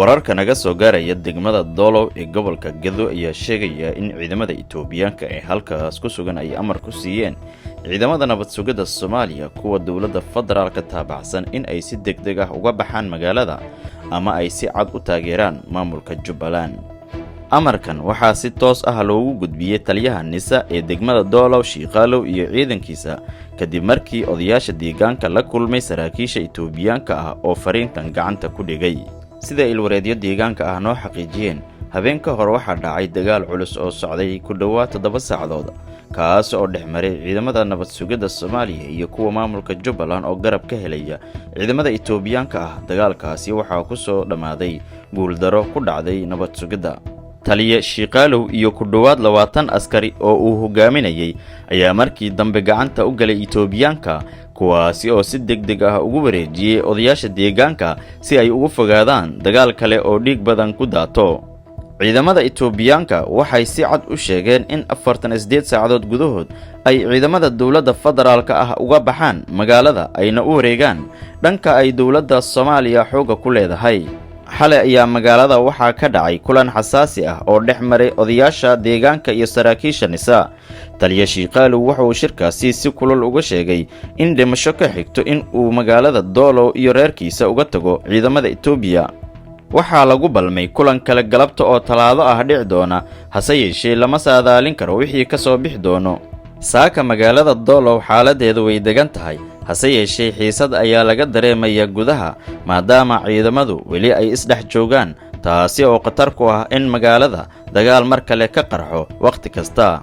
wararka naga soo gaaraya degmada Doolow ee gobolka Gedo ayaa sheegaya in ciidamada Itoobiyaanka ee halkaas ku sugan ay amar ku siiyeen ciidamada nabad sugidda Soomaaliya kuwa dawladda federaalka taabacsan in ay si degdeg ah uga baxaan magaalada ama ay si cad u taageeraan maamulka Jubbaland. amarkan waxaa si toos ah loogu gudbiyay taliyaha NISA ee degmada Doolow Shiiqaalow iyo ciidankiisa kadib markii odayaasha deegaanka la kulmay saraakiisha Itoobiyaanka ah oo fariintan gacanta ku dhigay. sida ilwareedyo deegaanka ah noo xaqiijiyeen habeenka hor waxaa dhacay dagaal culus oo socday ku dhawaad 7 saacadood kaas oo dhexmaray ciidamada nabad sugidda Soomaaliya iyo kuwa maamulka Jubbaland oo garab ka helaya ciidamada Itoobiyaanka ah. dagaalkaasi waxaa ku soo dhamaaday guul daro ku dhacday nabad sugidda. taliye Shiiqaalow iyo ku dhawaad 20 askari oo uu hogaaminayay ayaa markii dambe gacanta u galay Itoobiyaanka kuwaasi oo si degdeg ah ugu wareejiyay odayaasha deegaanka si ay ugu fogaadaan dagaal kale oo dhiig badan ku daato. ciidamada Itoobiyaanka waxay si cad u sheegeen in 48 saacadood gudahood ay ciidamada dawladda federaalka ah uga baxaan magaalada ayna u wareegaan dhanka ay dawladda Soomaaliya xooga ku leedahay. xalay ayaa magaalada waxaa ka dhacay kulan xasaasi ah oo dhexmaray odayaasha deegaanka iyo saraakiisha NISA. taliye Shiiqaalow wuxuu shirkaasi si kulul uga sheegay in dhimasho ka xigto in uu magaalada Doolow iyo reerkiisa uga tago ciidamada Itoobiya. waxaa lagu balmay kulan kale galabta oo talaado ah dhici doona, hase yeeshee lama saadaalin karo wixii ka soo bixi doono. saaka magaalada Doolow xaaladeedu way degan tahay, hase yeeshee xiisad ayaa laga dareemayaa gudaha maadaama ciidamadu weli ay isdhex joogaan, taasi oo khatar ku ah in magaalada dagaal mar kale ka qarxo waqti kasta.